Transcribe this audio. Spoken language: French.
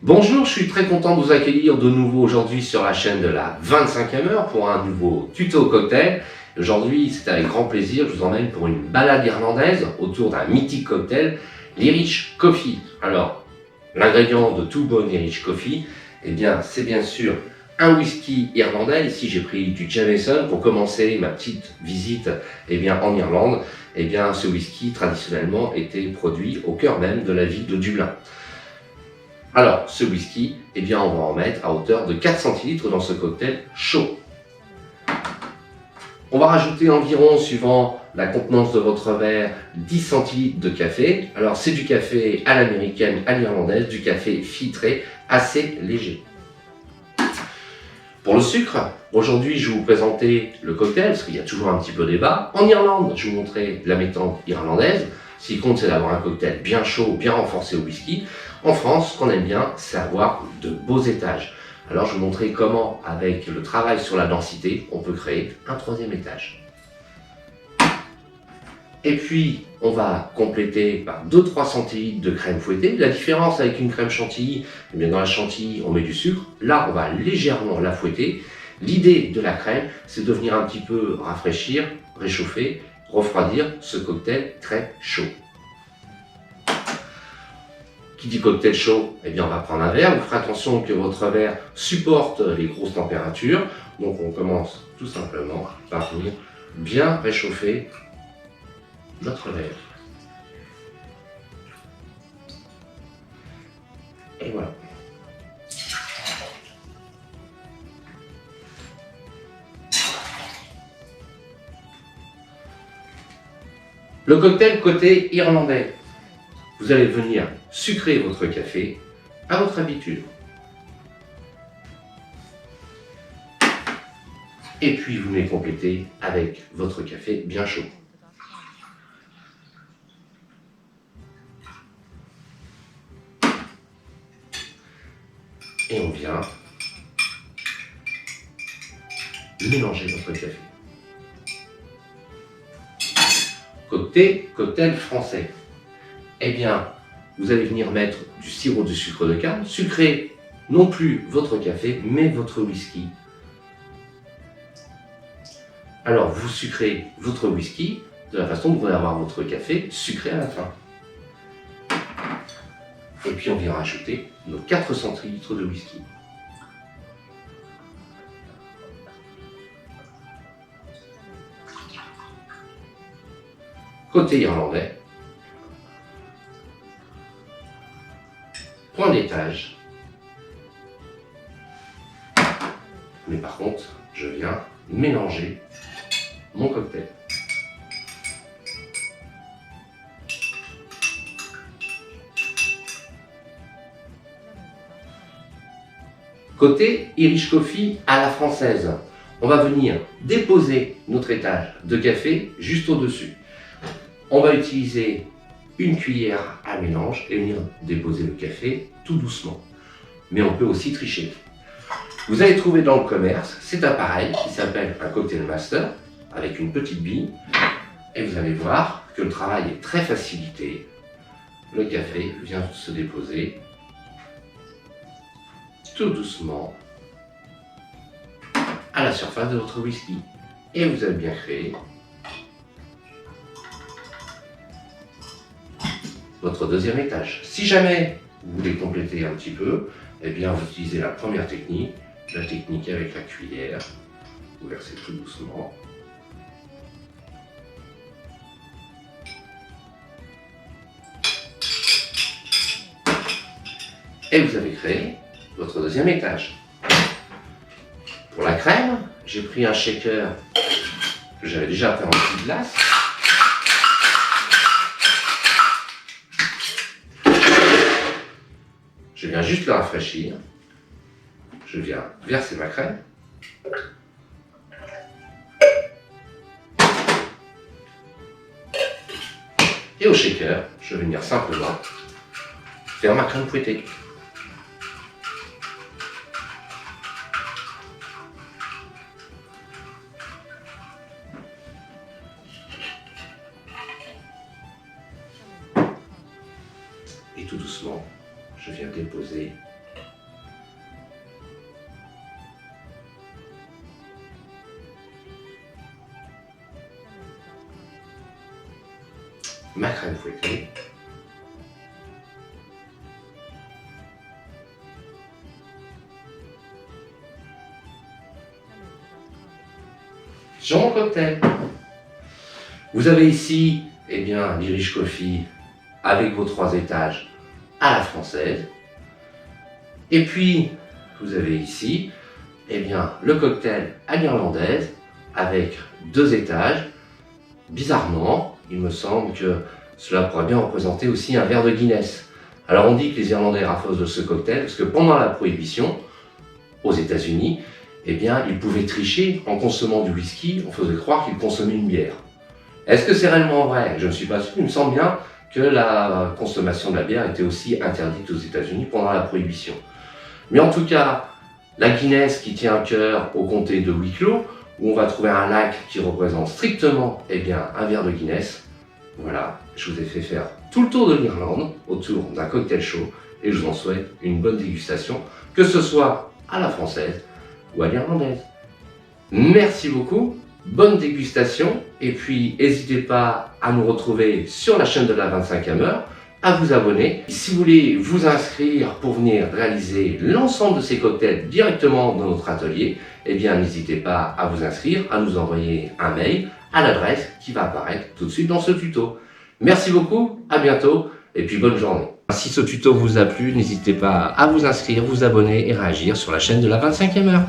Bonjour, je suis très content de vous accueillir de nouveau aujourd'hui sur la chaîne de la 25e heure pour un nouveau tuto cocktail. Aujourd'hui, c'est avec grand plaisir que je vous emmène pour une balade irlandaise autour d'un mythique cocktail, l'Irish Coffee. Alors, l'ingrédient de tout bon Irish Coffee, eh bien, c'est bien sûr un whisky irlandais. Ici, j'ai pris du Jameson pour commencer ma petite visite en Irlande. Eh bien, ce whisky, traditionnellement, était produit au cœur même de la ville de Dublin. Alors, ce whisky, on va en mettre à hauteur de 4 centilitres dans ce cocktail chaud. On va rajouter environ, suivant la contenance de votre verre, 10 centilitres de café. Alors, c'est du café à l'américaine, à l'irlandaise, du café filtré, assez léger. Pour le sucre, aujourd'hui, je vais vous présenter le cocktail, parce qu'il y a toujours un petit peu débat. En Irlande, je vais vous montrer la méthode irlandaise. Ce qui compte, c'est d'avoir un cocktail bien chaud, bien renforcé au whisky. En France, ce qu'on aime bien, c'est avoir de beaux étages. Alors, je vais vous montrer comment, avec le travail sur la densité, on peut créer un troisième étage. Et puis, on va compléter par 2-3 centilitres de crème fouettée. La différence avec une crème chantilly, dans la chantilly, on met du sucre. Là, on va légèrement la fouetter. L'idée de la crème, c'est de venir un petit peu rafraîchir, réchauffer, refroidir ce cocktail très chaud. Qui dit cocktail chaud, on va prendre un verre. Vous ferez attention que votre verre supporte les grosses températures. Donc on commence tout simplement par venir bien réchauffer notre verre. Et voilà. Le cocktail côté irlandais. Vous allez venir sucrer votre café à votre habitude. Et puis vous venez compléter avec votre café bien chaud. Et on vient mélanger votre café. Côté cocktail français. Vous allez venir mettre du sirop de sucre de canne, sucrer non plus votre café, mais votre whisky. Alors, vous sucrez votre whisky de la façon dont vous allez avoir votre café sucré à la fin. Et puis, on vient rajouter nos 4 centilitres de whisky. Côté irlandais, point d'étage. Mais par contre, je viens mélanger mon cocktail. Côté Irish Coffee à la française, on va venir déposer notre étage de café juste au-dessus. On va utiliser une cuillère à mélange et venir déposer le café tout doucement. Mais on peut aussi tricher. Vous allez trouver dans le commerce cet appareil qui s'appelle un Cocktail Master avec une petite bille. Et vous allez voir que le travail est très facilité. Le café vient se déposer tout doucement à la surface de votre whisky. Et vous avez bien créé votre deuxième étage. Si jamais vous voulez compléter un petit peu, vous utilisez la première technique, la technique avec la cuillère. Vous versez tout doucement. Et vous avez créé votre deuxième étage. Pour la crème, j'ai pris un shaker que j'avais déjà fait en petite glace. Je viens juste le rafraîchir. Je viens verser ma crème. Et au shaker, je vais venir simplement faire ma crème fouettée. Et tout doucement, je viens déposer ma crème fouettée. Sur mon cocktail. Vous avez ici, eh bien, l'Irish Coffee avec vos 3 étages à la française. Et puis, vous avez ici, eh bien, le cocktail à l'irlandaise avec 2 étages. Bizarrement, il me semble que cela pourrait bien représenter aussi un verre de Guinness. Alors on dit que les Irlandais raffolent de ce cocktail parce que pendant la Prohibition, aux États-Unis, eh bien, ils pouvaient tricher en consommant du whisky, on faisait croire qu'ils consommaient une bière. Est-ce que c'est réellement vrai? Je ne suis pas sûr, il me semble bien que la consommation de la bière était aussi interdite aux États-Unis pendant la Prohibition. Mais en tout cas, la Guinness qui tient à cœur au comté de Wicklow, où on va trouver un lac qui représente strictement eh bien, un verre de Guinness. Voilà, je vous ai fait faire tout le tour de l'Irlande autour d'un cocktail chaud et je vous en souhaite une bonne dégustation, que ce soit à la française ou à l'irlandaise. Merci beaucoup, bonne dégustation et puis n'hésitez pas à nous retrouver sur la chaîne de la 25e heure, à vous abonner. Si vous voulez vous inscrire pour venir réaliser l'ensemble de ces cocktails directement dans notre atelier, eh bien n'hésitez pas à vous inscrire, à nous envoyer un mail à l'adresse qui va apparaître tout de suite dans ce tuto. Merci beaucoup, à bientôt et puis bonne journée. Si ce tuto vous a plu, n'hésitez pas à vous inscrire, vous abonner et réagir sur la chaîne de la 25e heure.